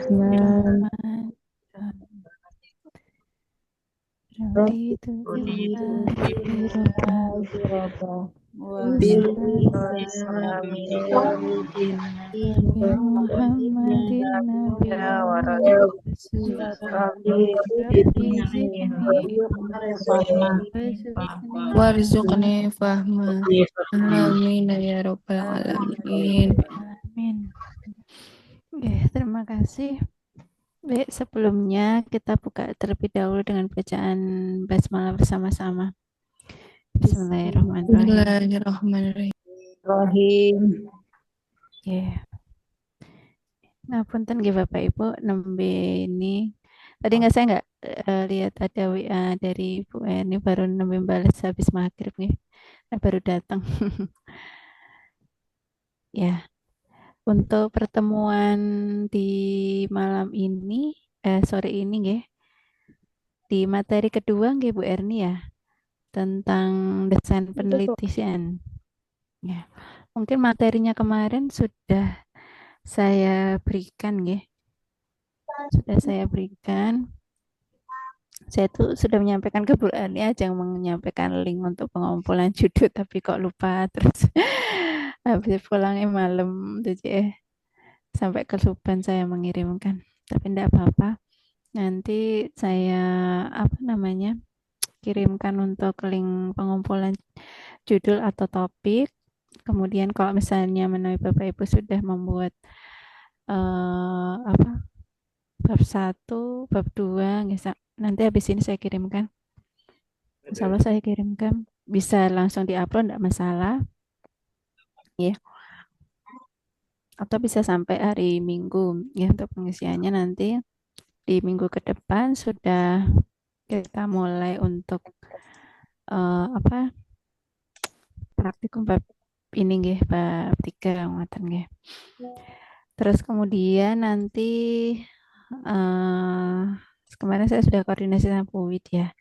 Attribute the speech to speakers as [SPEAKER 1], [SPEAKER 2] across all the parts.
[SPEAKER 1] Rahman,
[SPEAKER 2] Rahman,
[SPEAKER 1] Raditu
[SPEAKER 2] Raditu
[SPEAKER 1] billahi robba
[SPEAKER 2] billahi rabba
[SPEAKER 1] Wassalamu
[SPEAKER 2] Wassalamu yawmiddin
[SPEAKER 1] bi Muhammadin
[SPEAKER 2] wa
[SPEAKER 1] nabiyyin
[SPEAKER 2] rasul
[SPEAKER 1] Rabbi zidni ilma
[SPEAKER 3] Warzuqni fahma.
[SPEAKER 1] Amin.
[SPEAKER 3] Amin ya rabbal alamin.
[SPEAKER 1] Amin. Terima kasih. Baik, sebelumnya kita buka terlebih dahulu dengan bacaan basmalah bersama-sama. Bismillahirrahmanirrahim.
[SPEAKER 3] Bismillahirrahmanirrahim.
[SPEAKER 2] Rahim.
[SPEAKER 1] Ngapunten nggih Bapak Ibu, nembe ini tadi saya nggak lihat ada WA dari Bu Eni, baru nembe balas habis maghrib nih. Baru datang. Ya, untuk pertemuan di malam ini, sore ini nggih, di materi kedua nggih Bu Erni ya, tentang desain penelitian. Ya, mungkin materinya kemarin sudah saya berikan nggih. Sudah saya berikan. Saya tuh sudah menyampaikan ke Bu Erni aja menyampaikan link untuk pengumpulan judul, tapi kok lupa terus habis pulangnya malam tuh sampai kesupen saya mengirimkan. Tapi enggak apa-apa. Nanti saya kirimkan untuk link pengumpulan judul atau topik. Kemudian kalau misalnya menawi Bapak Ibu sudah membuat bab 1, bab 2, nanti habis ini saya kirimkan. Insya Allah saya kirimkan. Bisa langsung diupload, enggak masalah. Ya. Atau bisa sampai hari Minggu. Ya, untuk pengisiannya nanti di minggu ke depan sudah kita mulai untuk praktikum bab ini nggih, bab 3 ngoten nggih. Terus kemudian nanti kemarin saya sudah koordinasi sama Bu Wid ya.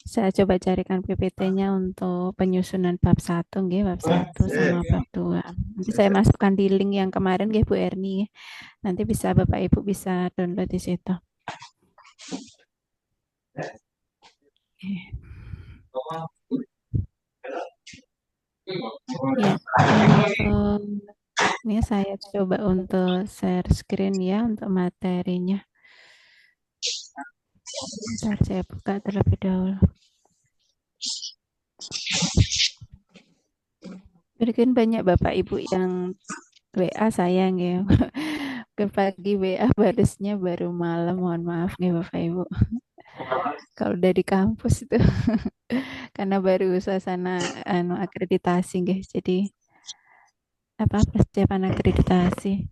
[SPEAKER 1] Saya coba carikan PPT-nya untuk penyusunan bab 1 nggih, bab 1 sama bab 2. Nanti saya masukkan di link yang kemarin nggih Bu Erni. Nanti bisa Bapak Ibu bisa download di situ. Ya, untuk ini saya coba untuk share screen ya untuk materinya. Bentar saya buka terlebih dahulu. Mungkin banyak Bapak Ibu yang WA sayang ya. Ke pagi WA balasnya baru malam, mohon maaf nih Bapak Ibu. Kalau dari kampus itu karena baru suasana akreditasi guys. Jadi persiapan akreditasi.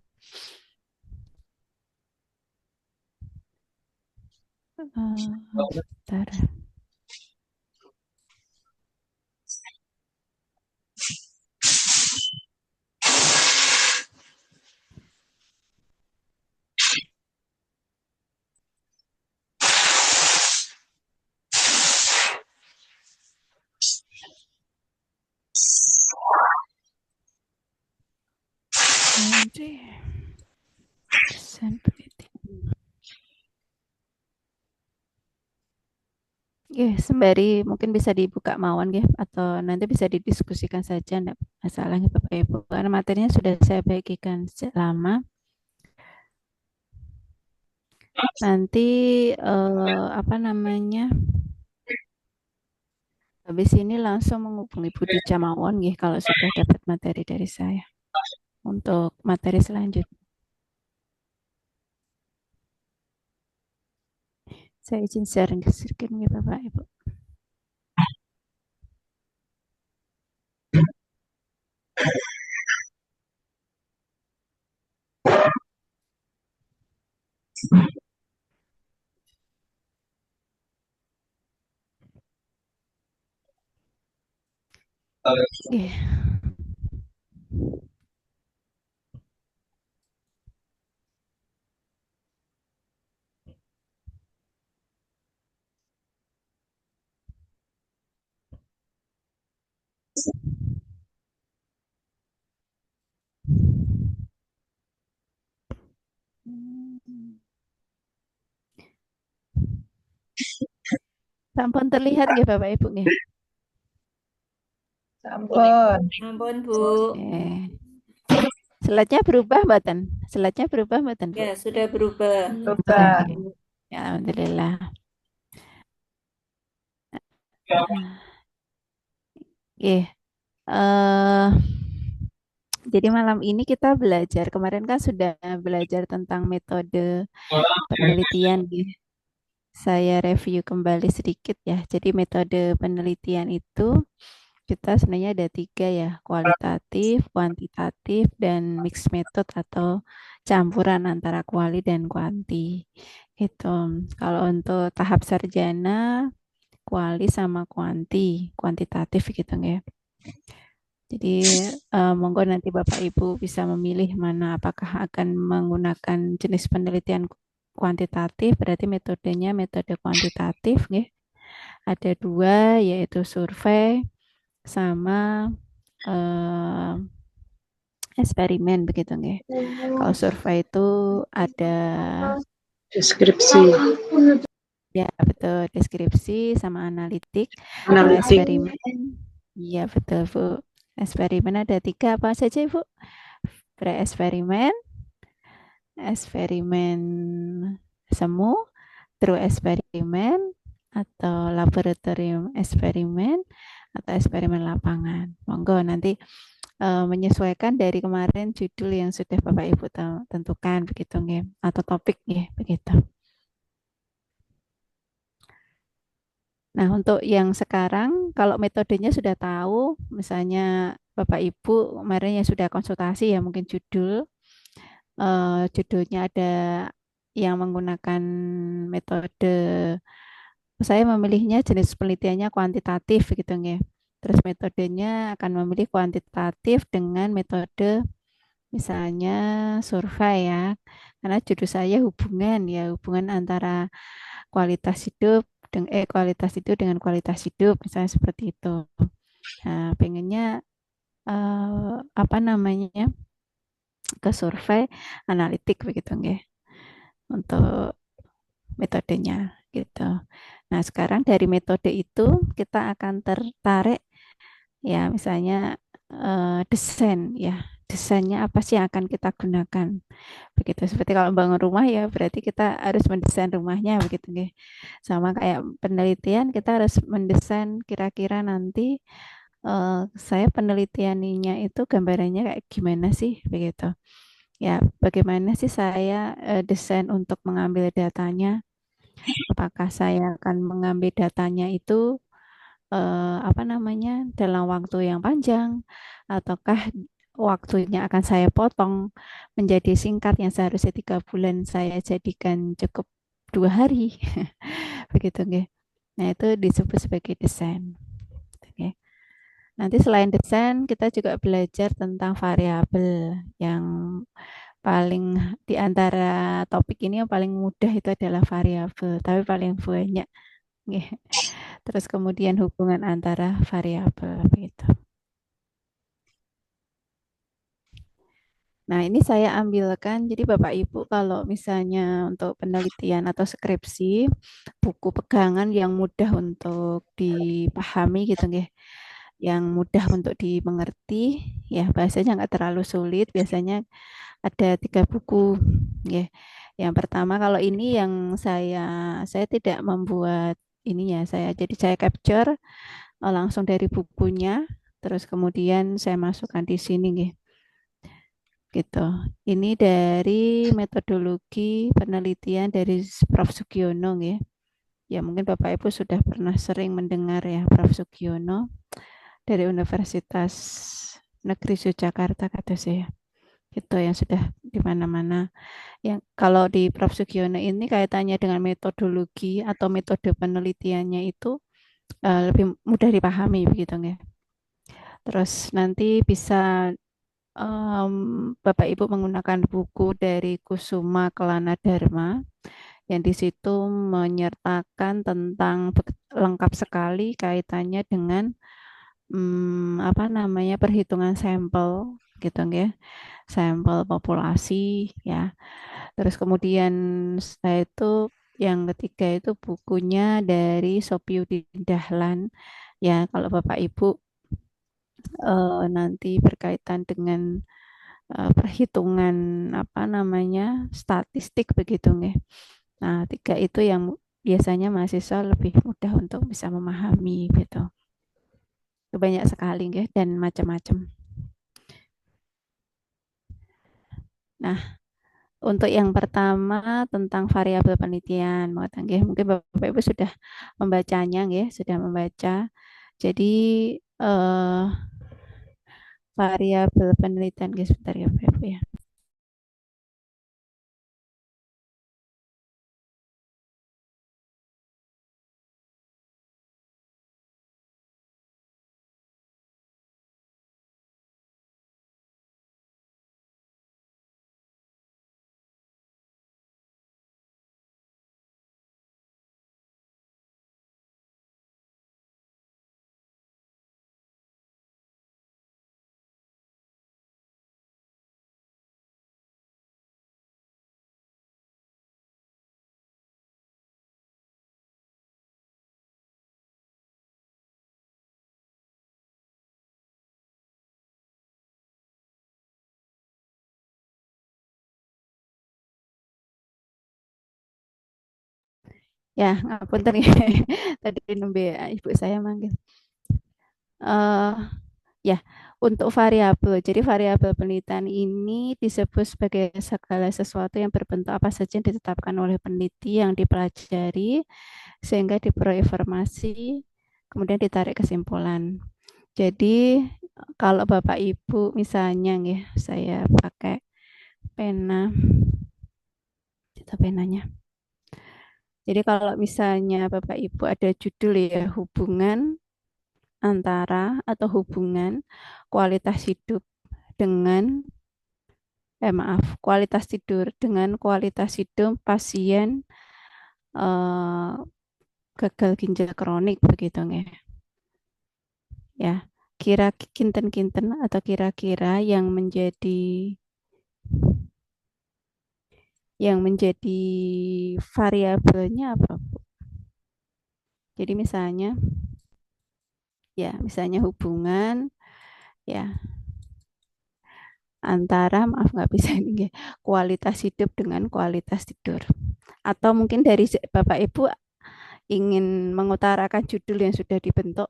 [SPEAKER 1] Bentar. Nanti desain penelitian. Sembari mungkin bisa dibuka mawon atau nanti bisa didiskusikan saja, enggak masalah Bapak Ibu. Karena materinya sudah saya bagikan sejak lama. Nanti habis ini langsung menghubungi Budi Camawon kalau sudah dapat materi dari saya untuk materi selanjutnya. Saya izin sharing ke screen Bapak Ibu. Sampun terlihat nggih Bapak Ibu nggih?
[SPEAKER 2] Sampun.
[SPEAKER 4] Ampun, Bu.
[SPEAKER 1] Eh, slide-nya berubah mboten? Slide-nya berubah mboten, Bu?
[SPEAKER 4] Ya, sudah berubah.
[SPEAKER 2] Coba.
[SPEAKER 1] Oke. Ya, alhamdulillah. Oke. eh jadi malam ini kita belajar. Kemarin kan sudah belajar tentang metode penelitian. Nggih. Saya review kembali sedikit ya. Jadi metode penelitian itu kita sebenarnya ada tiga ya, kualitatif, kuantitatif, dan mixed method atau campuran antara kuali dan kuanti. Gitu. Kalau untuk tahap sarjana, kuali sama kuantitatif gitu ya. Jadi monggo nanti Bapak Ibu bisa memilih mana apakah akan menggunakan jenis penelitian kuantitatif, berarti metodenya metode kuantitatif, ya. Ada dua yaitu survei sama eh, eksperimen begitu nggih. Kalau survei itu ada
[SPEAKER 2] Deskripsi.
[SPEAKER 1] ya betul deskripsi sama analitik. Kalau
[SPEAKER 2] Analitik.
[SPEAKER 1] eksperimen, iya betul Bu. Eksperimen ada tiga apa saja Ibu? Pre-eksperimen, eksperimen semu, true eksperimen, atau laboratorium eksperimen, atau eksperimen lapangan. Monggo nanti menyesuaikan dari kemarin judul yang sudah Bapak Ibu tentukan begitu nggih, atau topik nggih begitu. Nah, untuk yang sekarang kalau metodenya sudah tahu, misalnya Bapak Ibu kemarin yang sudah konsultasi ya mungkin judulnya ada yang menggunakan metode, saya memilihnya jenis penelitiannya kuantitatif gitu nggih. Terus metodenya akan memilih kuantitatif dengan metode misalnya survei ya. Karena judul saya hubungan antara kualitas hidup kualitas itu dengan kualitas hidup misalnya seperti itu. Nah, pengennya apa namanya ke survei analitik begitu nggih untuk metodenya gitu. Nah, sekarang dari metode itu kita akan tertarik ya misalnya desain ya. Desainnya apa sih yang akan kita gunakan? Begitu seperti kalau bangun rumah ya berarti kita harus mendesain rumahnya begitu nggih. Sama kayak penelitian kita harus mendesain kira-kira nanti saya penelitiannya itu gambarannya kayak gimana sih begitu. Ya, bagaimana sih saya desain untuk mengambil datanya? Apakah saya akan mengambil datanya itu apa namanya dalam waktu yang panjang, ataukah waktunya akan saya potong menjadi singkat yang seharusnya 3 bulan saya jadikan cukup 2 hari, begitu nggih. Nah itu disebut sebagai desain. Oke. Nanti selain desain kita juga belajar tentang variabel yang paling di antara topik ini yang paling mudah itu adalah variabel, tapi paling banyak. Nggih. Terus kemudian hubungan antara variabel gitu. Nah, ini saya ambilkan. Jadi Bapak Ibu kalau misalnya untuk penelitian atau skripsi, buku pegangan yang mudah untuk dipahami gitu nggih. Yang mudah untuk dimengerti, ya bahasanya nggak terlalu sulit. Biasanya ada 3 buku. Nggih. Yang pertama kalau ini yang saya tidak membuat ini ya, saya capture langsung dari bukunya, terus kemudian saya masukkan di sini nih, gitu. Ini dari metodologi penelitian dari Prof. Sugiono ya. Ya mungkin Bapak Ibu sudah pernah sering mendengar ya Prof. Sugiono dari Universitas Negeri Yogyakarta kata saya. Itu yang sudah di mana-mana. Yang kalau di Prof. Sugiono ini kaitannya dengan metodologi atau metode penelitiannya itu lebih mudah dipahami begitu ya. Terus nanti bisa Bapak Ibu menggunakan buku dari Kusuma Kelana Dharma yang di situ menyertakan tentang lengkap sekali kaitannya dengan apa namanya perhitungan sampel gitu ya, sampel populasi ya. Terus kemudian saya itu yang ketiga itu bukunya dari Sopiudi Dahlan ya, kalau Bapak Ibu nanti berkaitan dengan perhitungan apa namanya statistik begitu nggih. Nah, tiga itu yang biasanya mahasiswa lebih mudah untuk bisa memahami gitu. Banyak sekali nggih dan macam-macam. Nah, untuk yang pertama tentang variabel penelitian, mungkin Bapak Ibu sudah membacanya nggih, sudah membaca. Jadi variabel penelitian guys, sebentar ya Bapak Ibu ya. Ya, ngapunten ya. Tadi nembe ibu saya manggil. eh Ya, untuk variabel. Jadi variabel penelitian ini disebut sebagai segala sesuatu yang berbentuk apa saja yang ditetapkan oleh peneliti yang dipelajari sehingga diperoleh informasi, kemudian ditarik kesimpulan. Jadi kalau Bapak Ibu misalnya ya, saya pakai pena, itu penanya. Jadi kalau misalnya Bapak Ibu ada judul ya, hubungan antara atau hubungan kualitas hidup dengan kualitas tidur dengan kualitas hidup pasien eh, gagal ginjal kronik begitu ya. Ya, kira kinten-kinten atau kira-kira yang menjadi variabelnya apa, Bu? Jadi misalnya hubungan ya antara maaf nggak bisa ini kualitas hidup dengan kualitas tidur. Atau mungkin dari Bapak Ibu ingin mengutarakan judul yang sudah dibentuk.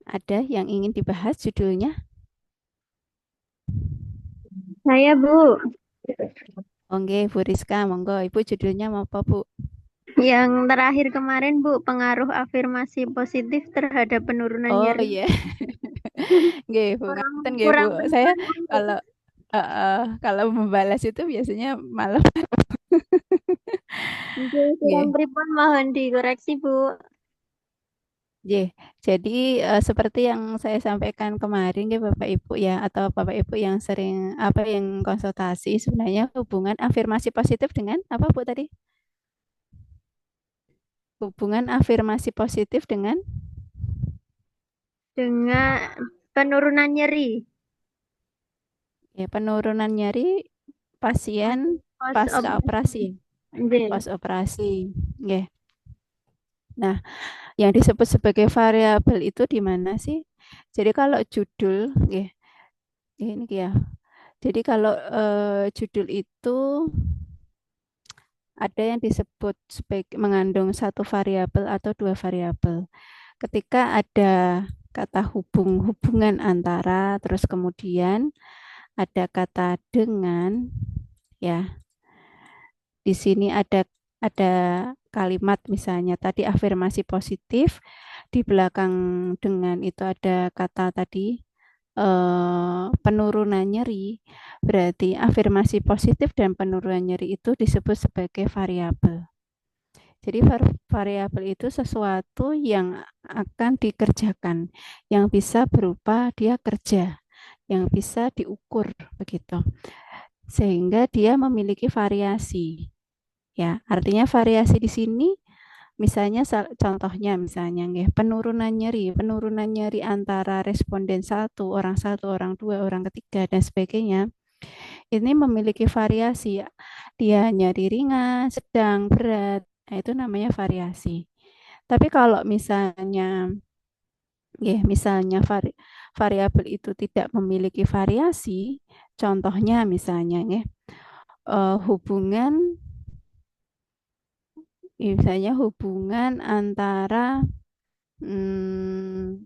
[SPEAKER 1] Ada yang ingin dibahas judulnya?
[SPEAKER 4] Saya, Bu,
[SPEAKER 1] Oke, Bu Rizka, monggo. Ibu judulnya mau apa, Bu?
[SPEAKER 4] yang terakhir kemarin, Bu, pengaruh afirmasi positif terhadap penurunan
[SPEAKER 1] Oh
[SPEAKER 4] nyeri.
[SPEAKER 1] iya, Nggih, Bu,
[SPEAKER 4] Kurang
[SPEAKER 1] ngaten nggih, Bu.
[SPEAKER 4] kurang
[SPEAKER 1] Saya
[SPEAKER 4] pripun, Bu.
[SPEAKER 1] kalau kalau membalas itu biasanya malam.
[SPEAKER 4] Nggih, kurang
[SPEAKER 1] Nggih.
[SPEAKER 4] pripun mohon dikoreksi, Bu.
[SPEAKER 1] Nggih. Jadi seperti yang saya sampaikan kemarin ya Bapak Ibu ya, atau Bapak Ibu yang sering yang konsultasi, sebenarnya hubungan afirmasi positif dengan apa Bu tadi? Hubungan afirmasi positif dengan
[SPEAKER 4] Dengan penurunan nyeri
[SPEAKER 1] ya penurunan nyari pasien
[SPEAKER 4] post
[SPEAKER 1] pasca
[SPEAKER 4] operasi.
[SPEAKER 1] operasi,
[SPEAKER 4] Nggih.
[SPEAKER 1] pas operasi. Nggih. Nah, yang disebut sebagai variabel itu di mana sih? Jadi kalau judul, nggih, ini ya. Jadi kalau judul itu ada yang disebut sebagai mengandung satu variabel atau dua variabel. Ketika ada kata hubungan antara, terus kemudian ada kata dengan, ya. Di sini ada kalimat misalnya tadi afirmasi positif, di belakang dengan itu ada kata tadi penurunan nyeri, berarti afirmasi positif dan penurunan nyeri itu disebut sebagai variabel. Jadi variabel itu sesuatu yang akan dikerjakan, yang bisa berupa dia kerja, yang bisa diukur begitu. Sehingga dia memiliki variasi. Ya, artinya variasi di sini Misalnya contohnya misalnya nggih, penurunan nyeri antara responden satu, orang dua, orang ketiga dan sebagainya. Ini memiliki variasi. Dia nyeri ringan, sedang, berat. Nah, itu namanya variasi. Tapi kalau misalnya misalnya variabel itu tidak memiliki variasi, contohnya misalnya hubungan misalnya hubungan antara hmm,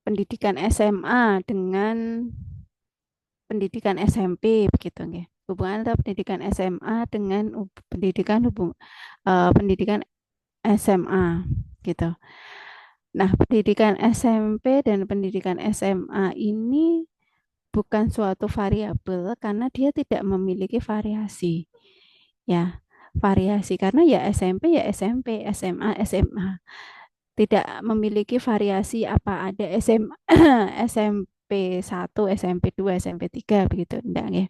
[SPEAKER 1] pendidikan SMA dengan pendidikan SMP begitu nggih. Hubungan antara pendidikan SMA dengan pendidikan SMA gitu. Nah, pendidikan SMP dan pendidikan SMA ini bukan suatu variabel karena dia tidak memiliki variasi. Ya, variasi karena ya SMP, SMA, SMA. Tidak memiliki variasi apa ada SMP 1, SMP 2, SMP 3 begitu enggak ya.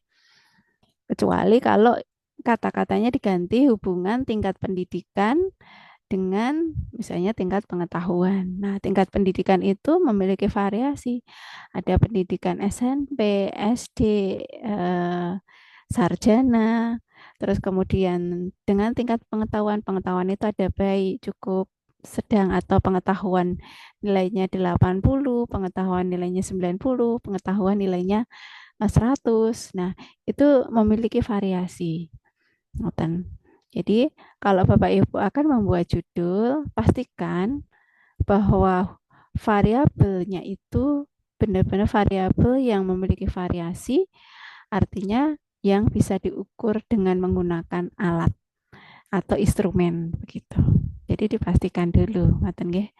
[SPEAKER 1] Kecuali kalau kata-katanya diganti hubungan tingkat pendidikan dengan misalnya tingkat pengetahuan. Nah, tingkat pendidikan itu memiliki variasi. Ada pendidikan SMP, SD, sarjana, terus kemudian dengan tingkat pengetahuan itu ada baik, cukup, sedang atau pengetahuan nilainya 80, pengetahuan nilainya 90, pengetahuan nilainya 100. Nah, itu memiliki variasi. Ngoten. Jadi, kalau Bapak Ibu akan membuat judul, pastikan bahwa variabelnya itu benar-benar variabel yang memiliki variasi, artinya yang bisa diukur dengan menggunakan alat atau instrumen begitu. Jadi dipastikan dulu, ngoten nggih.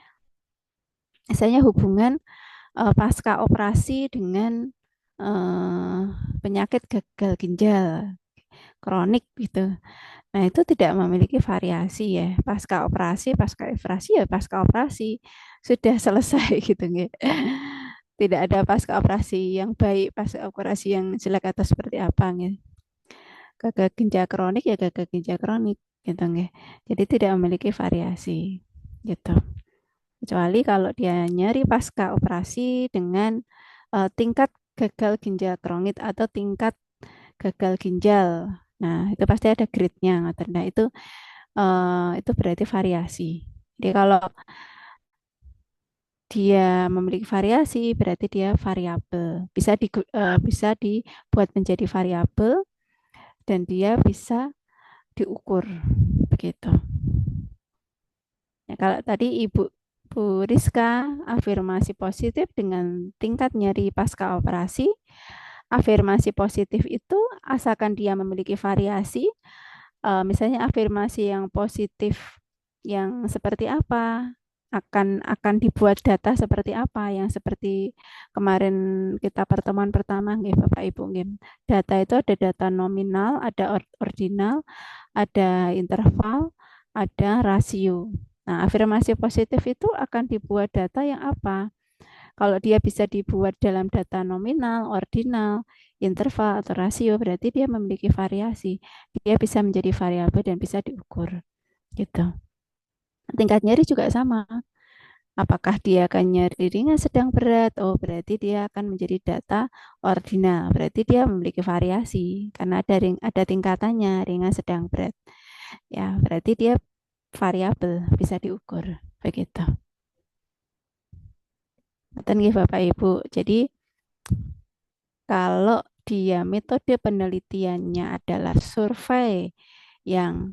[SPEAKER 1] Misalnya hubungan pasca operasi dengan penyakit gagal ginjal kronik gitu. Nah, itu tidak memiliki variasi ya. Pasca operasi ya pasca operasi sudah selesai gitu nggih. Tidak ada pasca operasi yang baik, pasca operasi yang jelek atau seperti apa nggih. Gagal ginjal kronik ya gagal ginjal kronik gitu nggih. Jadi tidak memiliki variasi gitu. Kecuali kalau dia nyeri pasca operasi dengan tingkat gagal ginjal kronik atau tingkat gagal ginjal. Nah, itu pasti ada grade-nya. Nah, itu berarti variasi. Jadi kalau dia memiliki variasi, berarti dia variabel. Bisa dibuat menjadi variabel dan dia bisa diukur begitu. Ya, kalau tadi Bu Rizka afirmasi positif dengan tingkat nyeri pasca operasi, afirmasi positif itu asalkan dia memiliki variasi, misalnya afirmasi yang positif yang seperti apa, akan dibuat data seperti apa, yang seperti kemarin kita pertemuan pertama nggih Bapak Ibu nggih. Data itu ada data nominal, ada ordinal, ada interval, ada rasio. Nah, afirmasi positif itu akan dibuat data yang apa? Kalau dia bisa dibuat dalam data nominal, ordinal, interval, atau rasio, berarti dia memiliki variasi. Dia bisa menjadi variabel dan bisa diukur. Gitu. Tingkat nyeri juga sama. Apakah dia akan nyeri ringan, sedang, berat? Oh, berarti dia akan menjadi data ordinal. Berarti dia memiliki variasi karena ada tingkatannya, ringan, sedang, berat. Ya, berarti dia variabel, bisa diukur. Begitu. Betul nggih Bapak Ibu. Jadi kalau dia metode penelitiannya adalah survei yang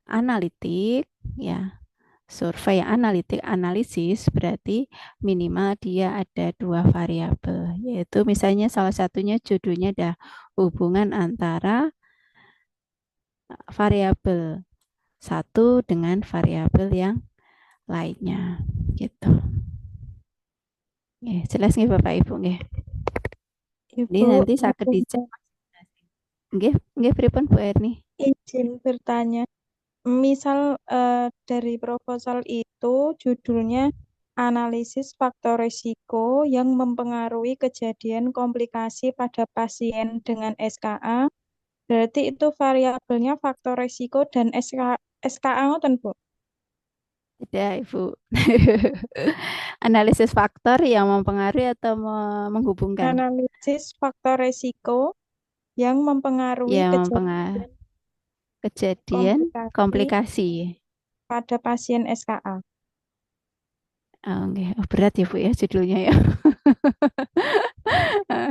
[SPEAKER 1] analitik, ya, survei yang analisis berarti minimal dia ada 2 variabel, yaitu misalnya salah satunya judulnya ada hubungan antara variabel satu dengan variabel yang lainnya, gitu. Jelas nggih Bapak Ibu nggih? Ini
[SPEAKER 5] Ibu,
[SPEAKER 1] nanti saged dicek. Nggih pripun Bu Erni?
[SPEAKER 5] izin bertanya. Misal dari proposal itu judulnya analisis faktor risiko yang mempengaruhi kejadian komplikasi pada pasien dengan SKA. Berarti itu variabelnya faktor risiko dan SKA ngoten, Bu.
[SPEAKER 1] Tidak, Ibu. Analisis faktor yang mempengaruhi atau menghubungkan.
[SPEAKER 5] Analisis faktor resiko yang mempengaruhi
[SPEAKER 1] Ya,
[SPEAKER 5] kejadian
[SPEAKER 1] kejadian
[SPEAKER 5] komplikasi
[SPEAKER 1] komplikasi.
[SPEAKER 5] pada pasien SKA.
[SPEAKER 1] Oh, oke. Oh, berat ya, Bu ya judulnya ya.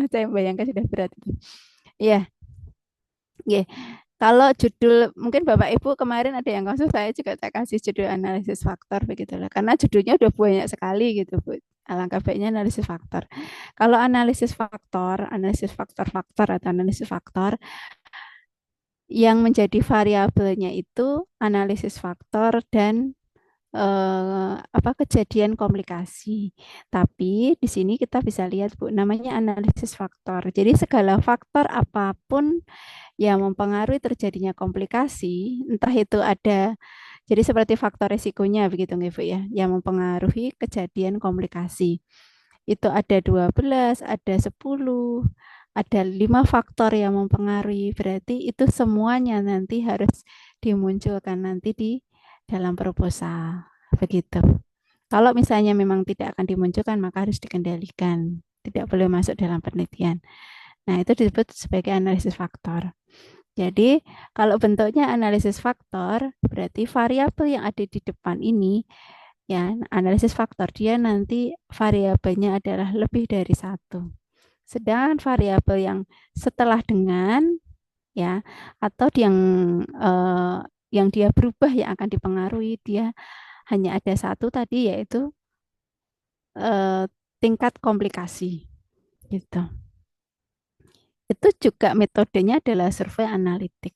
[SPEAKER 1] Saya bayangkan sudah berat itu. Ya, ya. Kalau judul mungkin Bapak Ibu kemarin ada yang konsul, saya juga saya kasih judul analisis faktor begitulah. Karena judulnya udah banyak sekali gitu, Bu. Alangkah baiknya analisis faktor. Kalau analisis faktor atau analisis faktor yang menjadi variabelnya itu analisis faktor dan kejadian komplikasi. Tapi di sini kita bisa lihat, Bu, namanya analisis faktor. Jadi segala faktor apapun yang mempengaruhi terjadinya komplikasi, entah itu ada, jadi seperti faktor resikonya begitu nggih, Bu ya, yang mempengaruhi kejadian komplikasi. Itu ada 12, ada 10, ada 5 faktor yang mempengaruhi. Berarti itu semuanya nanti harus dimunculkan nanti di dalam proposal. Begitu. Kalau misalnya memang tidak akan dimunculkan, maka harus dikendalikan. Tidak boleh masuk dalam penelitian. Nah, itu disebut sebagai analisis faktor. Jadi, kalau bentuknya analisis faktor, berarti variabel yang ada di depan ini, ya, analisis faktor, dia nanti variabelnya adalah lebih dari satu. Sedangkan variabel yang setelah dengan, ya, atau yang dia berubah yang akan dipengaruhi, dia hanya ada satu tadi, yaitu tingkat komplikasi. Gitu. Itu juga metodenya adalah survei analitik.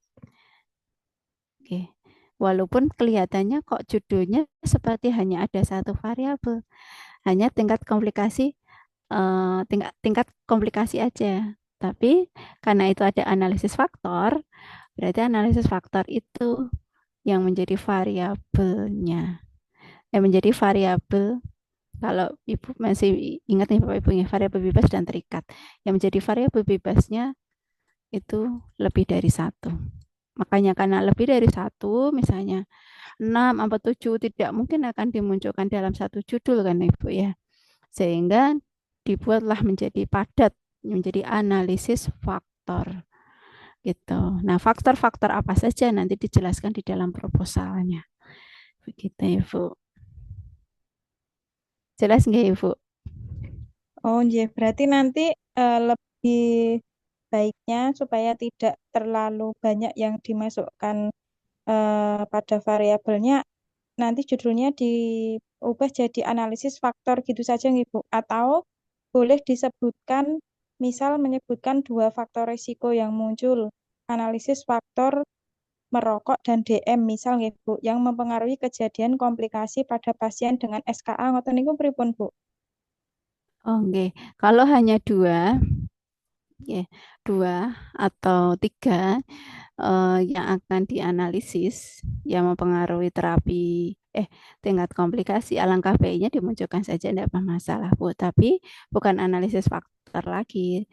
[SPEAKER 1] Oke. Walaupun kelihatannya kok judulnya seperti hanya ada satu variabel, hanya tingkat komplikasi, tingkat komplikasi aja. Tapi karena itu ada analisis faktor, berarti analisis faktor itu yang menjadi variabelnya. Menjadi variabel, kalau Ibu masih ingat nih Bapak Ibu, variabel bebas dan terikat. Yang menjadi variabel bebasnya itu lebih dari satu. Makanya karena lebih dari satu, misalnya 6 atau 7 tidak mungkin akan dimunculkan dalam satu judul kan Ibu ya. Sehingga dibuatlah menjadi padat, menjadi analisis faktor. Gitu. Nah, faktor-faktor apa saja nanti dijelaskan di dalam proposalnya. Begitu Ibu. Jelas nggak Ibu?
[SPEAKER 5] Oh, iya. Berarti nanti lebih baiknya supaya tidak terlalu banyak yang dimasukkan pada variabelnya, nanti judulnya diubah jadi analisis faktor gitu saja nggih, Bu. Atau boleh disebutkan, misal menyebutkan 2 faktor risiko yang muncul, analisis faktor merokok dan DM misal nggih, Bu, yang mempengaruhi kejadian komplikasi pada pasien dengan SKA ngoten niku pripun, Bu?
[SPEAKER 1] Oh, okay. Kalau hanya 2, ya, 2 atau 3 yang akan dianalisis yang mempengaruhi terapi tingkat komplikasi, alangkah baiknya dimunculkan saja, tidak apa masalah, Bu. Tapi bukan analisis faktor lagi.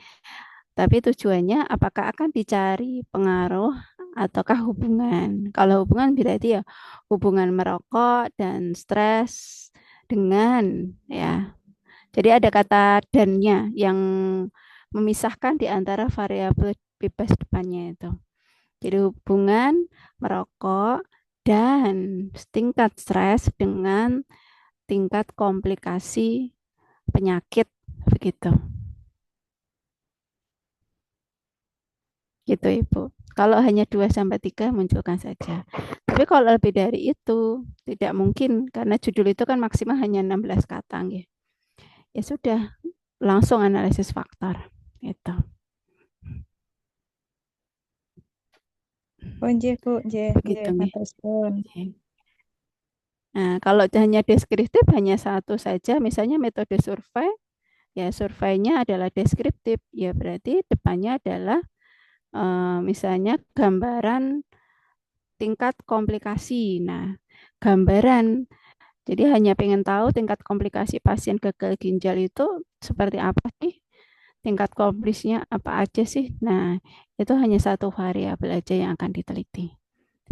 [SPEAKER 1] Tapi tujuannya apakah akan dicari pengaruh ataukah hubungan. Kalau hubungan berarti ya hubungan merokok dan stres dengan, ya. Jadi ada kata dannya yang memisahkan di antara variabel bebas depannya itu. Jadi hubungan merokok dan tingkat stres dengan tingkat komplikasi penyakit begitu. Gitu Ibu. Kalau hanya 2 sampai 3 munculkan saja. Tapi kalau lebih dari itu tidak mungkin karena judul itu kan maksimal hanya 16 kata nggih. Ya sudah, langsung analisis faktor gitu.
[SPEAKER 5] Oh, nggih, Bu. Nggih,
[SPEAKER 1] Begitu
[SPEAKER 5] nggih,
[SPEAKER 1] nggih.
[SPEAKER 5] matur suwun.
[SPEAKER 1] Nah, kalau hanya deskriptif hanya satu saja, misalnya metode survei, ya surveinya adalah deskriptif, ya berarti depannya adalah misalnya gambaran tingkat komplikasi. Nah, gambaran, jadi hanya pengen tahu tingkat komplikasi pasien gagal ginjal itu seperti apa sih? Tingkat komplikasinya apa aja sih? Nah, itu hanya satu variabel aja yang akan diteliti.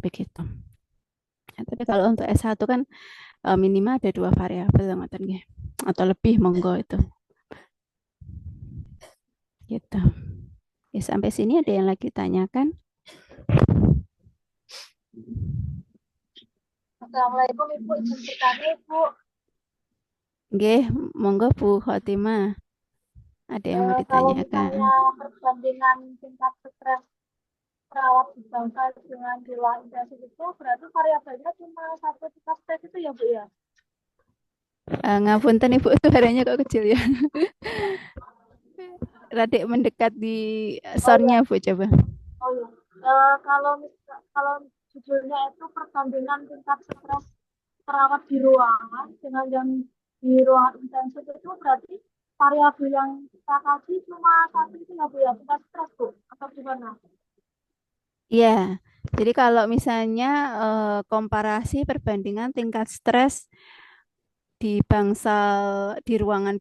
[SPEAKER 1] Begitu. Tapi kalau untuk S1 kan minimal ada 2 variabel ngoten nggih. Atau lebih monggo itu. Gitu. Ya, sampai sini ada yang lagi tanyakan?
[SPEAKER 6] Assalamualaikum Ibu, izin bertanya Ibu.
[SPEAKER 1] Nggih, monggo Bu Khotimah. Ada yang mau
[SPEAKER 6] Kalau
[SPEAKER 1] ditanyakan?
[SPEAKER 6] misalnya perbandingan tingkat stres perawat di bangsa dengan di luar intensif itu berarti variabelnya cuma satu tingkat stres itu ya Bu ya?
[SPEAKER 1] Ngapunten Ibu, suaranya kok kecil ya. Radik mendekat di soundnya Bu, coba.
[SPEAKER 6] Oh iya. Kalau judulnya itu perbandingan tingkat stres perawat di ruangan dengan yang di ruangan intensif itu berarti variabel yang kita kasih cuma satu itu ya Bu ya, tingkat stres Bu atau gimana?
[SPEAKER 1] Iya, jadi kalau misalnya komparasi perbandingan tingkat stres di ruangan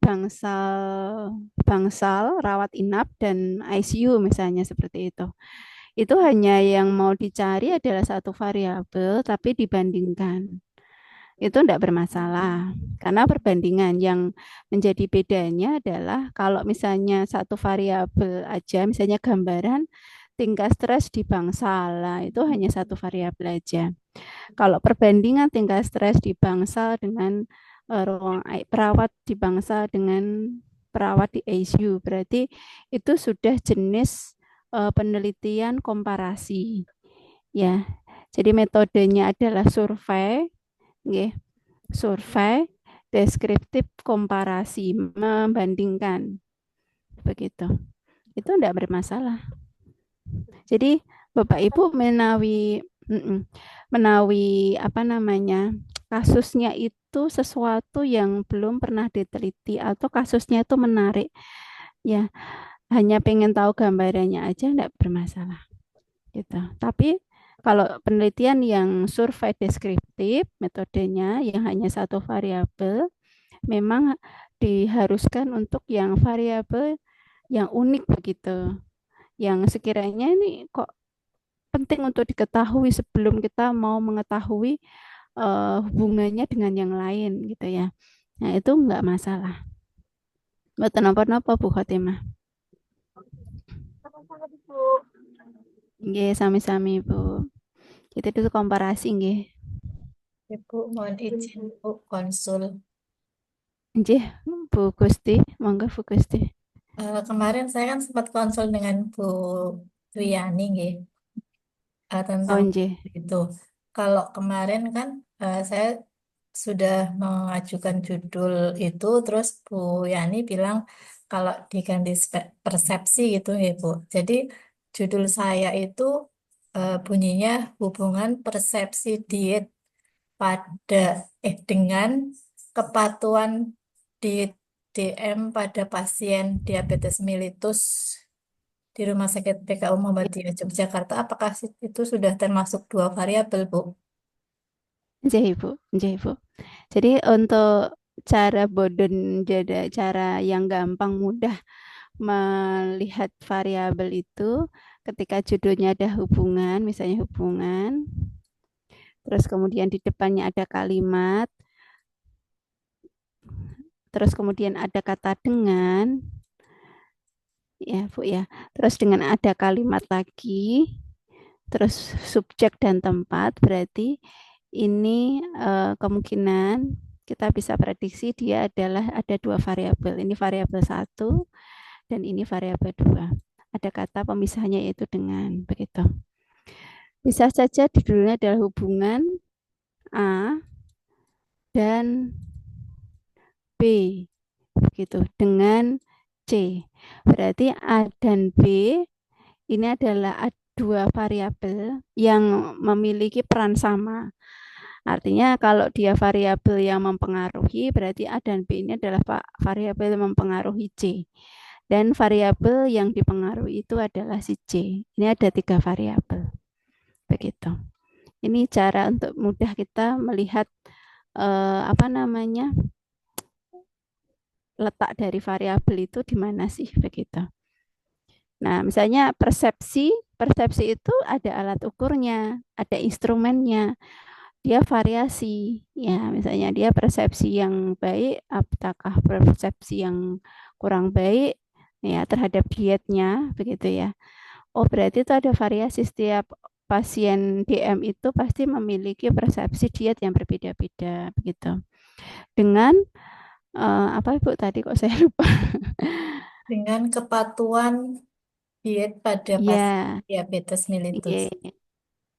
[SPEAKER 1] bangsal, rawat inap dan ICU misalnya seperti itu. Itu hanya yang mau dicari adalah satu variabel, tapi dibandingkan. Itu tidak bermasalah, karena perbandingan yang menjadi bedanya adalah kalau misalnya satu variabel aja, misalnya gambaran tingkat stres di bangsal, itu hanya satu variabel aja. Kalau perbandingan tingkat stres di bangsal dengan perawat di bangsal dengan perawat di ICU, berarti itu sudah jenis penelitian komparasi. Ya, jadi metodenya adalah survei, survei, deskriptif, komparasi, membandingkan, begitu. Itu tidak bermasalah. Jadi Bapak Ibu menawi apa namanya kasusnya itu sesuatu yang belum pernah diteliti atau kasusnya itu menarik, ya hanya pengen tahu gambarannya aja tidak bermasalah, gitu. Tapi kalau penelitian yang survei deskriptif, metodenya yang hanya satu variabel, memang diharuskan untuk yang variabel yang unik begitu, yang sekiranya ini kok penting untuk diketahui sebelum kita mau mengetahui hubungannya dengan yang lain gitu ya. Nah itu enggak masalah. Mboten napa-napa Bu Khotimah.
[SPEAKER 6] Sama-sama Bu.
[SPEAKER 1] Nggih, sami-sami Bu. Kita itu komparasi nggih.
[SPEAKER 7] Ibu, mohon izin Bu konsul.
[SPEAKER 1] Nggih, Bu Gusti, monggo Bu Gusti.
[SPEAKER 7] Kemarin saya kan sempat konsul dengan Bu Wiyani nggih,
[SPEAKER 1] Oh
[SPEAKER 7] tentang
[SPEAKER 1] nggih.
[SPEAKER 7] itu. Kalau kemarin kan saya sudah mengajukan judul itu, terus Bu Yani bilang kalau diganti persepsi gitu ya Bu. Jadi judul saya itu bunyinya hubungan persepsi diet dengan kepatuhan diet DM pada pasien diabetes mellitus di Rumah Sakit PKU Muhammadiyah Yogyakarta. Apakah itu sudah termasuk 2 variabel, Bu?
[SPEAKER 1] Nggih Bu, nggih Bu. Jadi untuk cara cara yang gampang mudah melihat variabel itu ketika judulnya ada hubungan, misalnya hubungan, terus kemudian di depannya ada kalimat, terus kemudian ada kata dengan, ya Bu ya, terus dengan ada kalimat lagi, terus subjek dan tempat, berarti ini kemungkinan kita bisa prediksi dia adalah ada 2 variabel. Ini variabel 1 dan ini variabel 2. Ada kata pemisahnya yaitu dengan, begitu. Bisa saja judulnya adalah hubungan A dan B, begitu, dengan C. Berarti A dan B ini adalah 2 variabel yang memiliki peran sama. Artinya kalau dia variabel yang mempengaruhi, berarti A dan B ini adalah variabel yang mempengaruhi C. Dan variabel yang dipengaruhi itu adalah si C. Ini ada 3 variabel. Begitu. Ini cara untuk mudah kita melihat letak dari variabel itu di mana sih, begitu. Nah, misalnya persepsi itu ada alat ukurnya, ada instrumennya. dia variasi. Ya, misalnya dia persepsi yang baik, apakah persepsi yang kurang baik ya terhadap dietnya, begitu ya. Oh, berarti itu ada variasi. Setiap pasien DM itu pasti memiliki persepsi diet yang berbeda-beda, begitu. Dengan apa Ibu tadi kok saya lupa?
[SPEAKER 7] Dengan kepatuhan diet pada pasien
[SPEAKER 1] Ya,
[SPEAKER 7] diabetes mellitus.
[SPEAKER 1] iya.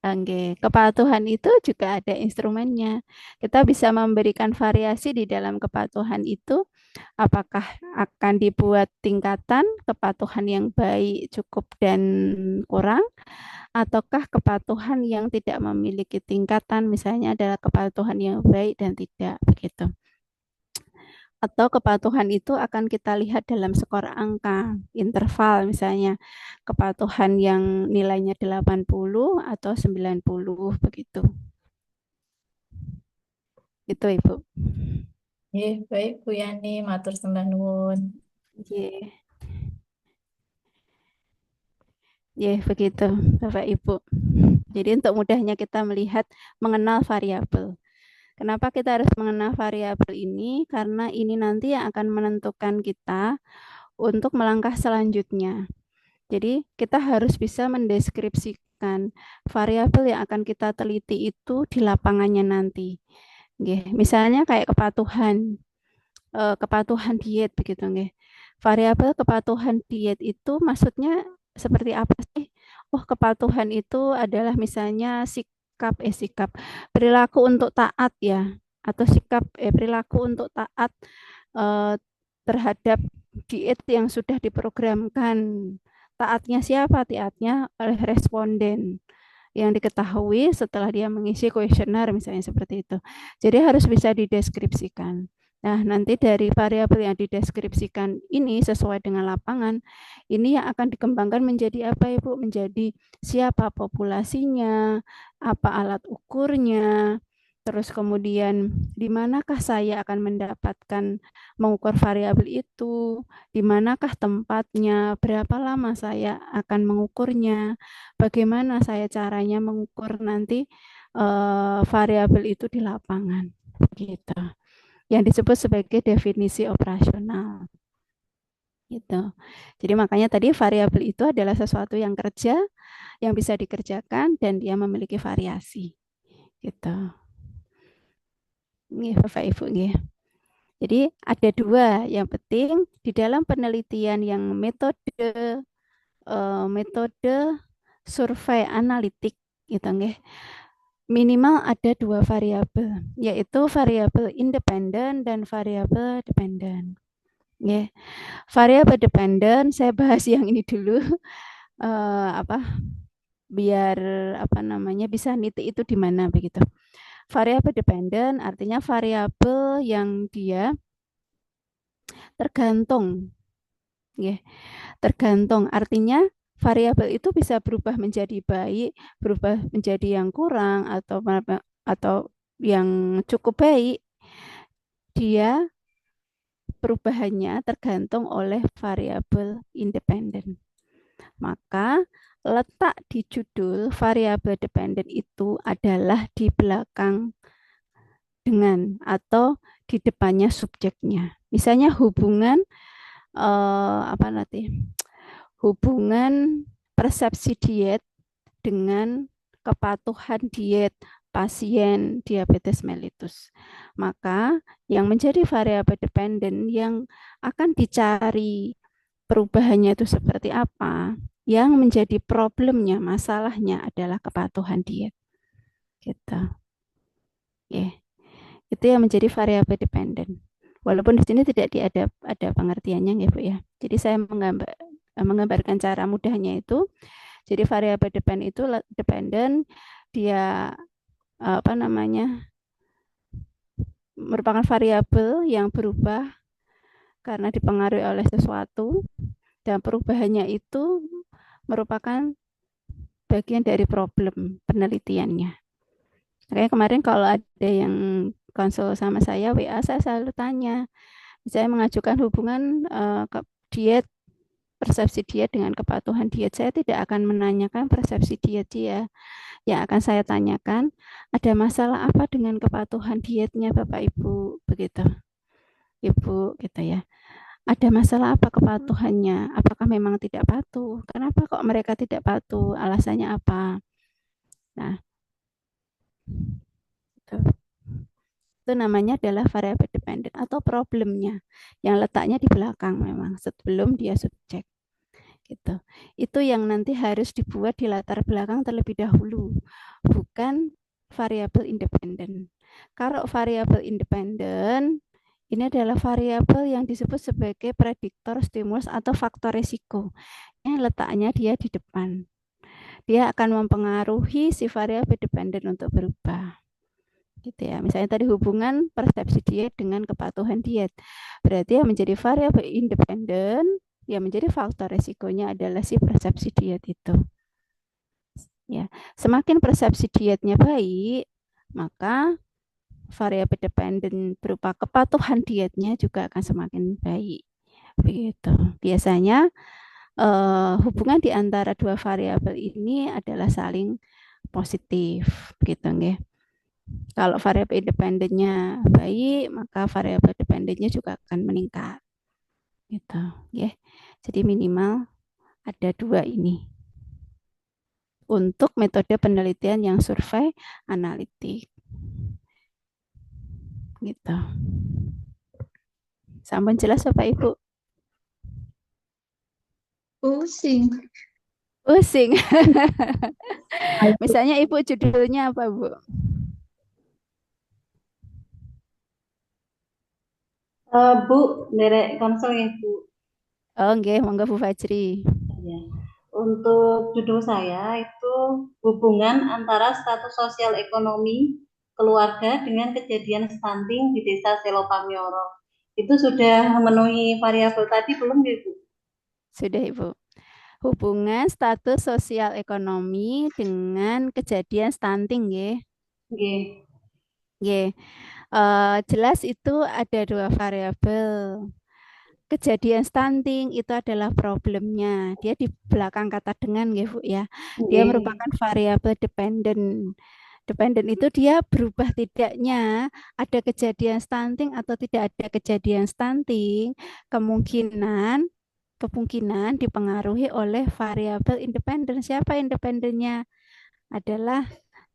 [SPEAKER 1] Oke, kepatuhan itu juga ada instrumennya. Kita bisa memberikan variasi di dalam kepatuhan itu, apakah akan dibuat tingkatan kepatuhan yang baik, cukup, dan kurang, ataukah kepatuhan yang tidak memiliki tingkatan, misalnya adalah kepatuhan yang baik dan tidak, begitu. Atau kepatuhan itu akan kita lihat dalam skor angka, interval misalnya kepatuhan yang nilainya 80 atau 90 begitu. Itu Ibu.
[SPEAKER 7] Baik Bu Yani, matur sembah nuwun.
[SPEAKER 1] Ye. Begitu Bapak Ibu. Jadi untuk mudahnya kita melihat mengenal variabel. Kenapa kita harus mengenal variabel ini? Karena ini nanti yang akan menentukan kita untuk melangkah selanjutnya. Jadi kita harus bisa mendeskripsikan variabel yang akan kita teliti itu di lapangannya nanti. Misalnya kayak kepatuhan diet begitu nggih. Variabel kepatuhan diet itu maksudnya seperti apa sih? Oh, kepatuhan itu adalah misalnya sikap perilaku untuk taat ya, atau perilaku untuk taat eh, terhadap diet yang sudah diprogramkan. Taatnya siapa? Taatnya oleh responden yang diketahui setelah dia mengisi kuesioner misalnya seperti itu. Jadi harus bisa dideskripsikan. Nah, nanti dari variabel yang dideskripsikan ini sesuai dengan lapangan, ini yang akan dikembangkan menjadi apa Ibu? Menjadi siapa populasinya, apa alat ukurnya, terus kemudian di manakah saya akan mendapatkan mengukur variabel itu, di manakah tempatnya, berapa lama saya akan mengukurnya, bagaimana saya caranya mengukur nanti variabel itu di lapangan, gitu. Yang disebut sebagai definisi operasional. Gitu. Jadi makanya tadi variabel itu adalah sesuatu yang yang bisa dikerjakan dan dia memiliki variasi. Gitu. Nih Bapak Ibu nih. Jadi ada dua yang penting di dalam penelitian yang metode survei analitik gitu nggih. Minimal ada dua variabel, yaitu variabel independen dan variabel dependen. Nggih. Variabel dependen saya bahas yang ini dulu biar bisa nitik itu di mana begitu. Variabel dependen artinya variabel yang dia tergantung. Tergantung artinya variabel itu bisa berubah menjadi baik, berubah menjadi yang kurang atau yang cukup baik. Dia perubahannya tergantung oleh variabel independen. Maka letak di judul variabel dependen itu adalah di belakang dengan atau di depannya subjeknya. Misalnya hubungan hubungan persepsi diet dengan kepatuhan diet pasien diabetes mellitus. Maka yang menjadi variabel dependen yang akan dicari perubahannya itu seperti apa, yang menjadi problemnya, masalahnya adalah kepatuhan diet. Gitu. Itu yang menjadi variabel dependen. Walaupun di sini tidak ada pengertiannya ya Bu ya. Jadi saya menggambarkan cara mudahnya itu. Jadi variabel dependen dia merupakan variabel yang berubah karena dipengaruhi oleh sesuatu dan perubahannya itu merupakan bagian dari problem penelitiannya. Makanya kemarin kalau ada yang konsul sama saya WA, saya selalu tanya, saya mengajukan hubungan diet persepsi dia dengan kepatuhan diet. Saya tidak akan menanyakan persepsi diet dia. Yang akan saya tanyakan, ada masalah apa dengan kepatuhan dietnya Bapak Ibu, begitu. Ibu, gitu ya. Ada masalah apa kepatuhannya? Apakah memang tidak patuh? Kenapa kok mereka tidak patuh? Alasannya apa? Nah, itu namanya adalah variable dependent atau problemnya yang letaknya di belakang memang sebelum dia subjek. Gitu. Itu yang nanti harus dibuat di latar belakang terlebih dahulu, bukan variabel independen. Kalau variabel independen ini adalah variabel yang disebut sebagai prediktor stimulus atau faktor risiko. Yang letaknya dia di depan. Dia akan mempengaruhi si variabel dependen untuk berubah. Gitu ya. Misalnya tadi hubungan persepsi diet dengan kepatuhan diet. Berarti yang menjadi variabel independen, yang menjadi faktor risikonya adalah si persepsi diet itu. Ya, semakin persepsi dietnya baik, maka variabel dependen berupa kepatuhan dietnya juga akan semakin baik. Begitu. Biasanya hubungan di antara dua variabel ini adalah saling positif, gitu nggih. Kalau variabel independennya baik, maka variabel dependennya juga akan meningkat. Gitu, ya. Jadi minimal ada dua ini. Untuk metode penelitian yang survei analitik. Gitu. Sampun jelas Bapak Ibu?
[SPEAKER 3] Pusing.
[SPEAKER 1] Pusing. Misalnya Ibu judulnya apa, Bu?
[SPEAKER 8] Bu, derek konsel ya, Bu.
[SPEAKER 1] Oh, nggih, monggo Bu Fajri.
[SPEAKER 8] Ya. Untuk judul saya itu hubungan antara status sosial ekonomi keluarga dengan kejadian stunting di Desa Selopamioro. Itu sudah memenuhi variabel tadi belum ya, Bu?
[SPEAKER 1] Sudah, Ibu. Hubungan status sosial ekonomi dengan kejadian stunting, nggih.
[SPEAKER 8] Nggih.
[SPEAKER 1] Nggih. Jelas itu ada dua variabel. Kejadian stunting itu adalah problemnya. Dia di belakang kata dengan, nggih, Bu ya. Dia merupakan variabel dependen. Dependen itu dia berubah tidaknya ada kejadian stunting atau tidak ada kejadian stunting, kemungkinan dipengaruhi oleh variabel independen. Siapa independennya? Adalah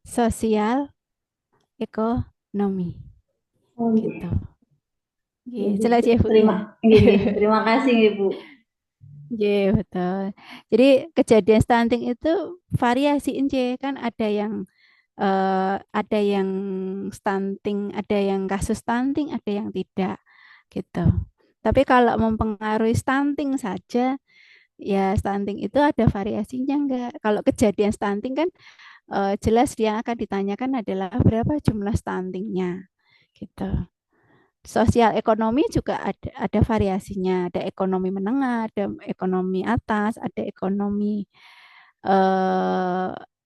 [SPEAKER 1] sosial ekonomi. Gitu. Jelas ya Bu.
[SPEAKER 8] Terima kasih Ibu.
[SPEAKER 1] Iya, betul. Jadi kejadian stunting itu variasi kan ada yang stunting, ada yang kasus stunting, ada yang tidak gitu. Tapi kalau mempengaruhi stunting saja, ya stunting itu ada variasinya enggak. Kalau kejadian stunting kan jelas dia akan ditanyakan adalah berapa jumlah stuntingnya gitu. Sosial ekonomi juga ada variasinya, ada ekonomi menengah, ada ekonomi atas, ada ekonomi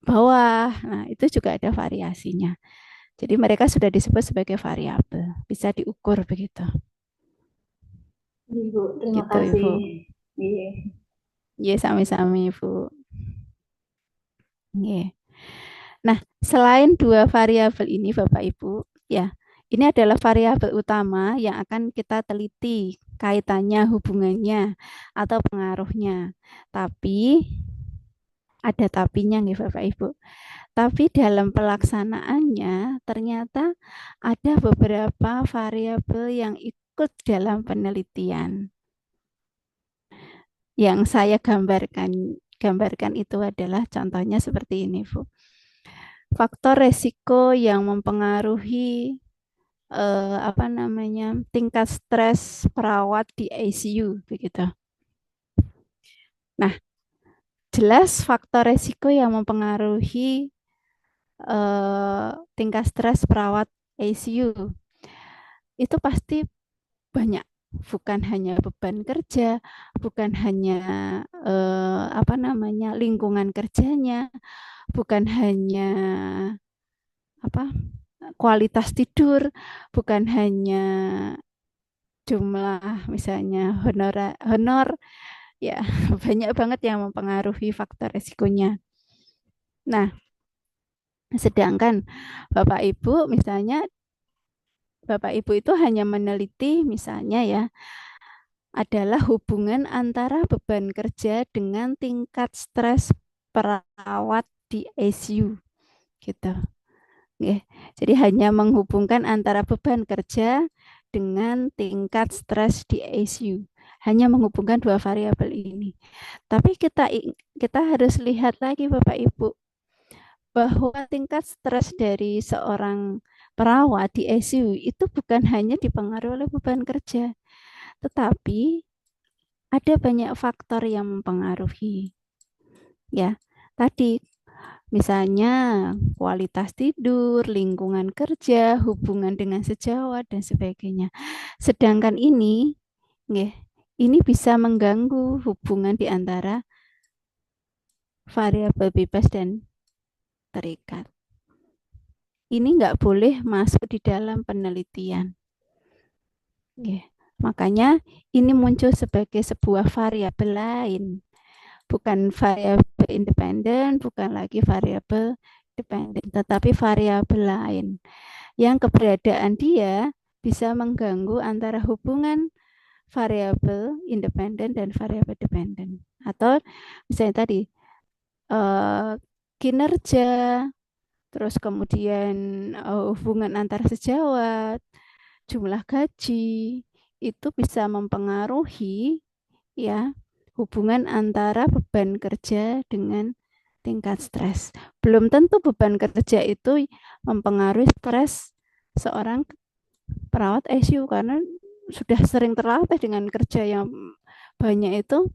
[SPEAKER 1] bawah. Nah, itu juga ada variasinya. Jadi mereka sudah disebut sebagai variabel, bisa diukur begitu.
[SPEAKER 8] Ibu, terima
[SPEAKER 1] gitu,
[SPEAKER 8] kasih.
[SPEAKER 1] Ibu.
[SPEAKER 8] Iya.
[SPEAKER 1] Iya, sami-sami, Ibu. Iya. Nah, selain dua variabel ini, Bapak Ibu, ya, ini adalah variabel utama yang akan kita teliti kaitannya, hubungannya, atau pengaruhnya. Tapi ada tapinya nih Bapak Ibu. Tapi dalam pelaksanaannya ternyata ada beberapa variabel yang ikut dalam penelitian. Yang saya gambarkan itu adalah contohnya seperti ini, Bu. Faktor resiko yang mempengaruhi tingkat stres perawat di ICU begitu. Nah, jelas faktor resiko yang mempengaruhi tingkat stres perawat ICU itu pasti banyak, bukan hanya beban kerja, bukan hanya lingkungan kerjanya, bukan hanya kualitas tidur, bukan hanya jumlah misalnya honor Ya, banyak banget yang mempengaruhi faktor resikonya. Nah, sedangkan Bapak Ibu misalnya Bapak Ibu itu hanya meneliti misalnya ya adalah hubungan antara beban kerja dengan tingkat stres perawat di ICU gitu. Nggih. Jadi hanya menghubungkan antara beban kerja dengan tingkat stres di ICU. Hanya menghubungkan dua variabel ini. Tapi kita harus lihat lagi Bapak Ibu bahwa tingkat stres dari seorang perawat di ICU itu bukan hanya dipengaruhi oleh beban kerja, tetapi ada banyak faktor yang mempengaruhi. Ya, tadi misalnya kualitas tidur, lingkungan kerja, hubungan dengan sejawat dan sebagainya. Sedangkan ini bisa mengganggu hubungan di antara variabel bebas dan terikat. Ini nggak boleh masuk di dalam penelitian. Makanya ini muncul sebagai sebuah variabel lain. Bukan variabel independen, bukan lagi variabel dependen, tetapi variabel lain yang keberadaan dia bisa mengganggu antara hubungan variabel independen dan variabel dependen. Atau misalnya tadi kinerja, terus kemudian hubungan antar sejawat, jumlah gaji, itu bisa mempengaruhi ya hubungan antara beban kerja dengan tingkat stres. Belum tentu beban kerja itu mempengaruhi stres seorang perawat ICU karena sudah sering terlatih dengan kerja yang banyak itu,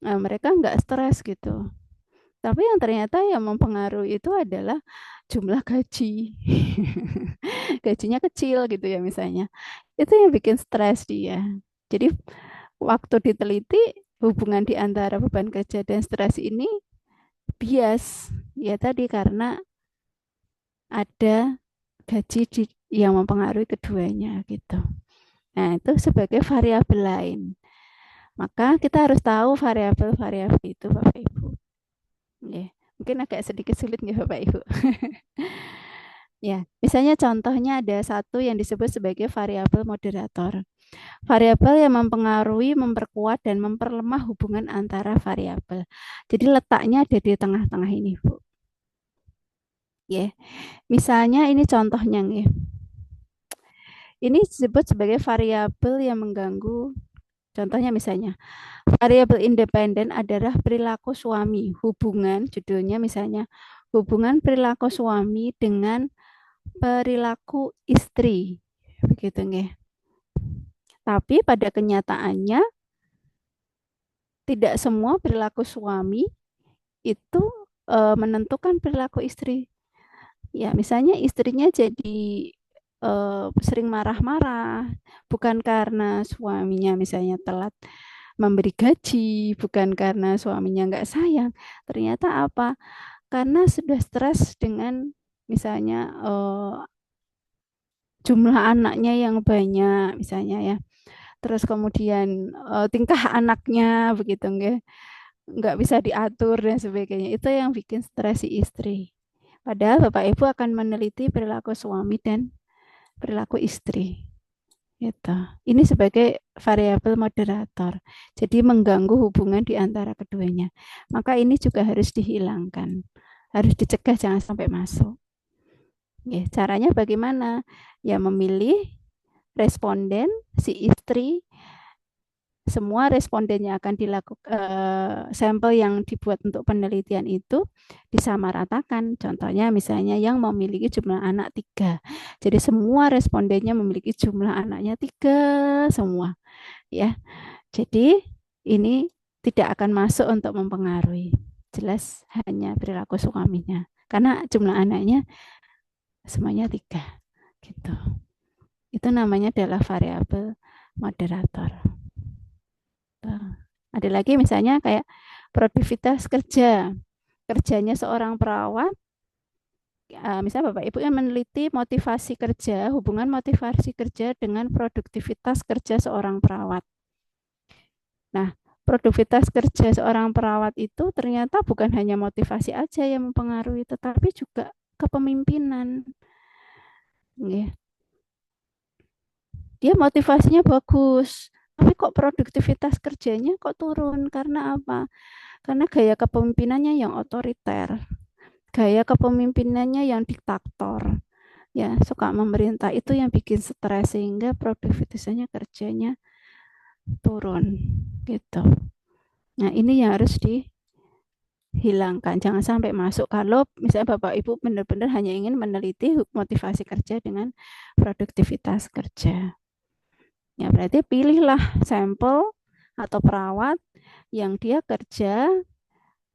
[SPEAKER 1] mereka nggak stres gitu. Tapi yang ternyata yang mempengaruhi itu adalah jumlah gaji. Gajinya kecil gitu ya misalnya. Itu yang bikin stres dia. Jadi waktu diteliti hubungan di antara beban kerja dan stres ini bias ya tadi karena ada gaji yang mempengaruhi keduanya gitu. Nah, itu sebagai variabel lain. Maka kita harus tahu variabel-variabel itu Bapak Ibu. Ya, mungkin agak sedikit sulit ya Bapak Ibu. Ya, misalnya contohnya ada satu yang disebut sebagai variabel moderator. Variabel yang mempengaruhi, memperkuat, dan memperlemah hubungan antara variabel. Jadi letaknya ada di tengah-tengah ini, Bu. Ya, misalnya ini contohnya nih. Ini disebut sebagai variabel yang mengganggu. Contohnya misalnya, variabel independen adalah perilaku suami. Hubungan, judulnya misalnya, hubungan perilaku suami dengan perilaku istri. Begitu nggih. Tapi pada kenyataannya tidak semua perilaku suami itu menentukan perilaku istri. Ya, misalnya istrinya jadi sering marah-marah, bukan karena suaminya misalnya telat memberi gaji, bukan karena suaminya nggak sayang. Ternyata apa? Karena sudah stres dengan misalnya jumlah anaknya yang banyak, misalnya ya. Terus kemudian tingkah anaknya begitu nggak bisa diatur dan sebagainya. Itu yang bikin stres si istri. Padahal Bapak Ibu akan meneliti perilaku suami dan perilaku istri. Gitu. Ini sebagai variabel moderator. Jadi mengganggu hubungan di antara keduanya. Maka ini juga harus dihilangkan. Harus dicegah jangan sampai masuk. Ya, caranya bagaimana? Ya memilih responden, si istri, semua responden yang akan dilakukan sampel yang dibuat untuk penelitian itu disamaratakan. Contohnya misalnya yang memiliki jumlah anak 3. Jadi semua respondennya memiliki jumlah anaknya 3 semua. Ya. Jadi ini tidak akan masuk untuk mempengaruhi. Jelas hanya perilaku suaminya. Karena jumlah anaknya semuanya 3. Gitu. Itu namanya adalah variabel moderator. Ada lagi misalnya kayak produktivitas kerja. Kerjanya seorang perawat, misalnya Bapak Ibu yang meneliti motivasi kerja, hubungan motivasi kerja dengan produktivitas kerja seorang perawat. Nah, produktivitas kerja seorang perawat itu ternyata bukan hanya motivasi aja yang mempengaruhi, tetapi juga kepemimpinan. Nggih. Dia motivasinya bagus, tapi kok produktivitas kerjanya kok turun? Karena apa? Karena gaya kepemimpinannya yang otoriter, gaya kepemimpinannya yang diktator, ya suka memerintah, itu yang bikin stres sehingga produktivitasnya kerjanya turun, gitu. Nah ini yang harus dihilangkan, jangan sampai masuk. Kalau misalnya Bapak Ibu benar-benar hanya ingin meneliti motivasi kerja dengan produktivitas kerja. Ya, berarti pilihlah sampel atau perawat yang dia kerja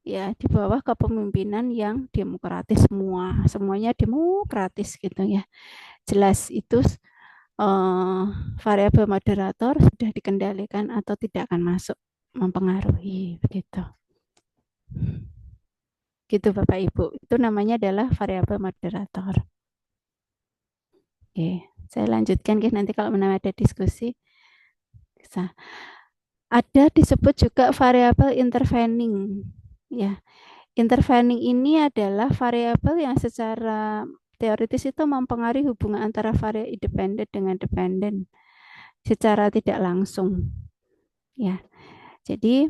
[SPEAKER 1] ya di bawah kepemimpinan yang demokratis semuanya demokratis gitu ya. Jelas itu variabel moderator sudah dikendalikan atau tidak akan masuk mempengaruhi begitu. Gitu Bapak Ibu. Itu namanya adalah variabel moderator. Oke. Saya lanjutkan nanti kalau ada diskusi bisa. Ada disebut juga variabel intervening. Ya, intervening ini adalah variabel yang secara teoritis itu mempengaruhi hubungan antara variabel independen dengan dependen secara tidak langsung. Ya, jadi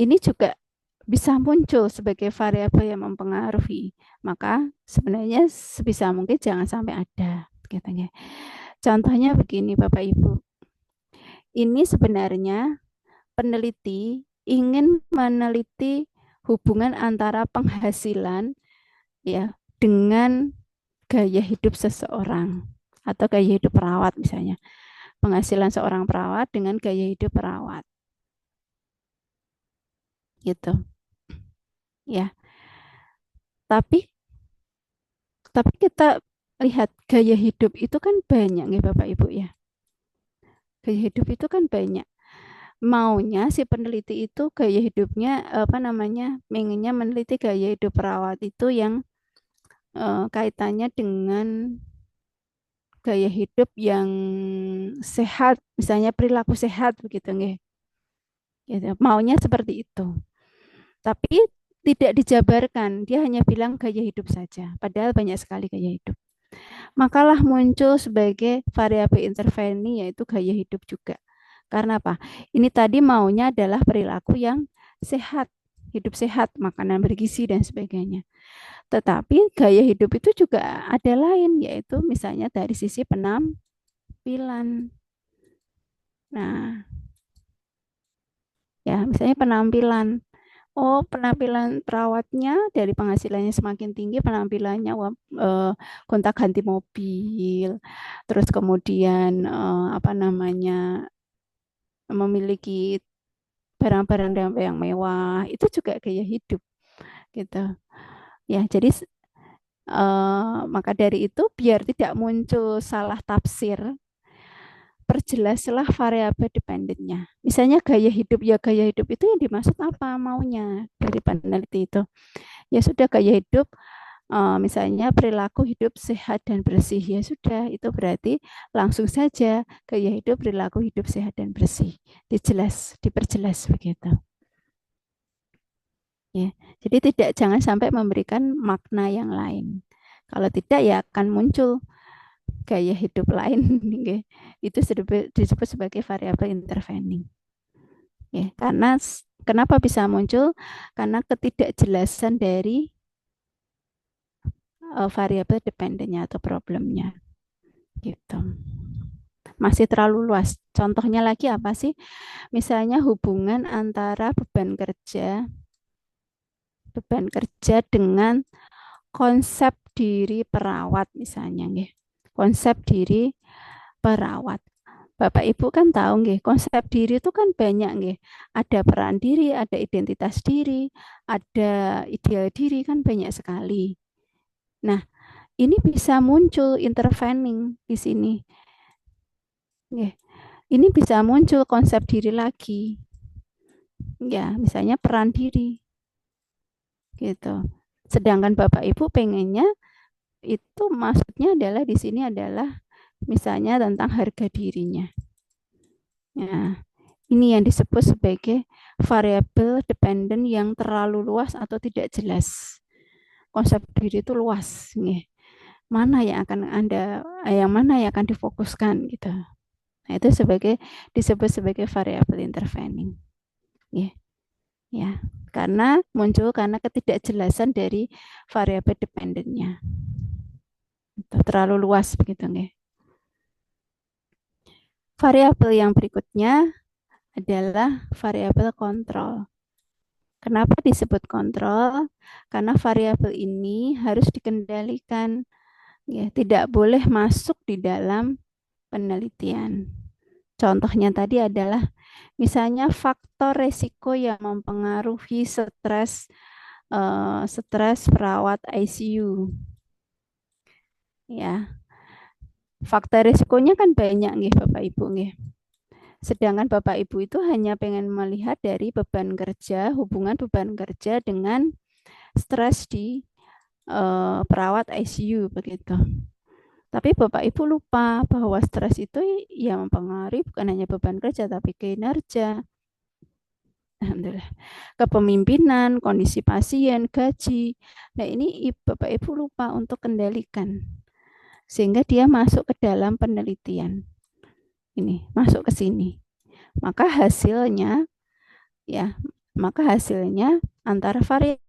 [SPEAKER 1] ini juga bisa muncul sebagai variabel yang mempengaruhi. Maka sebenarnya sebisa mungkin jangan sampai ada. Katanya. Contohnya begini Bapak Ibu. Ini sebenarnya peneliti ingin meneliti hubungan antara penghasilan ya dengan gaya hidup seseorang atau gaya hidup perawat misalnya. Penghasilan seorang perawat dengan gaya hidup perawat. Gitu. Ya. Tapi kita lihat gaya hidup itu kan banyak ya Bapak Ibu ya. Gaya hidup itu kan banyak. Maunya si peneliti itu gaya hidupnya pengennya meneliti gaya hidup perawat itu yang kaitannya dengan gaya hidup yang sehat, misalnya perilaku sehat begitu nggih. Gitu. Maunya seperti itu. Tapi tidak dijabarkan, dia hanya bilang gaya hidup saja, padahal banyak sekali gaya hidup. Makalah muncul sebagai variabel interveni yaitu gaya hidup juga. Karena apa? Ini tadi maunya adalah perilaku yang sehat, hidup sehat, makanan bergizi dan sebagainya. Tetapi gaya hidup itu juga ada lain, yaitu misalnya dari sisi penampilan. Nah, ya misalnya penampilan. Oh, penampilan perawatnya dari penghasilannya semakin tinggi, penampilannya gonta-ganti mobil, terus kemudian memiliki barang-barang yang mewah, itu juga gaya hidup, gitu. Ya, jadi maka dari itu biar tidak muncul salah tafsir, perjelaslah variabel dependennya. Misalnya gaya hidup itu yang dimaksud apa maunya dari peneliti itu. Ya sudah gaya hidup misalnya perilaku hidup sehat dan bersih, ya sudah itu berarti langsung saja gaya hidup perilaku hidup sehat dan bersih. Diperjelas begitu. Ya, jadi jangan sampai memberikan makna yang lain. Kalau tidak ya akan muncul gaya hidup lain, itu disebut sebagai variabel intervening. Ya, karena kenapa bisa muncul? Karena ketidakjelasan dari variabel dependennya atau problemnya, gitu. Masih terlalu luas. Contohnya lagi apa sih? Misalnya hubungan antara beban kerja dengan konsep diri perawat misalnya, nggih. Konsep diri perawat. Bapak Ibu kan tahu nggih, konsep diri itu kan banyak nggih. Ada peran diri, ada identitas diri, ada ideal diri kan banyak sekali. Nah, ini bisa muncul intervening di sini. Nggih. Ini bisa muncul konsep diri lagi. Ya, misalnya peran diri. Gitu. Sedangkan Bapak Ibu pengennya itu maksudnya adalah di sini adalah misalnya tentang harga dirinya. Nah, ini yang disebut sebagai variabel dependen yang terlalu luas atau tidak jelas. Konsep diri itu luas, nih. Mana yang akan difokuskan gitu. Nah, itu disebut sebagai variabel intervening. Ya, karena ketidakjelasan dari variabel dependennya. Terlalu luas begitu, nggih. Variabel yang berikutnya adalah variabel kontrol. Kenapa disebut kontrol? Karena variabel ini harus dikendalikan, ya, tidak boleh masuk di dalam penelitian. Contohnya tadi adalah misalnya faktor resiko yang mempengaruhi stres perawat ICU. Ya. Faktor resikonya kan banyak nggih Bapak Ibu nggih. Sedangkan Bapak Ibu itu hanya pengen melihat dari hubungan beban kerja dengan stres di perawat ICU begitu. Tapi Bapak Ibu lupa bahwa stres itu yang mempengaruhi bukan hanya beban kerja tapi kinerja, alhamdulillah, kepemimpinan, kondisi pasien, gaji. Nah, ini Bapak Ibu lupa untuk kendalikan. Sehingga dia masuk ke dalam penelitian. Ini, masuk ke sini. Maka hasilnya antara variabel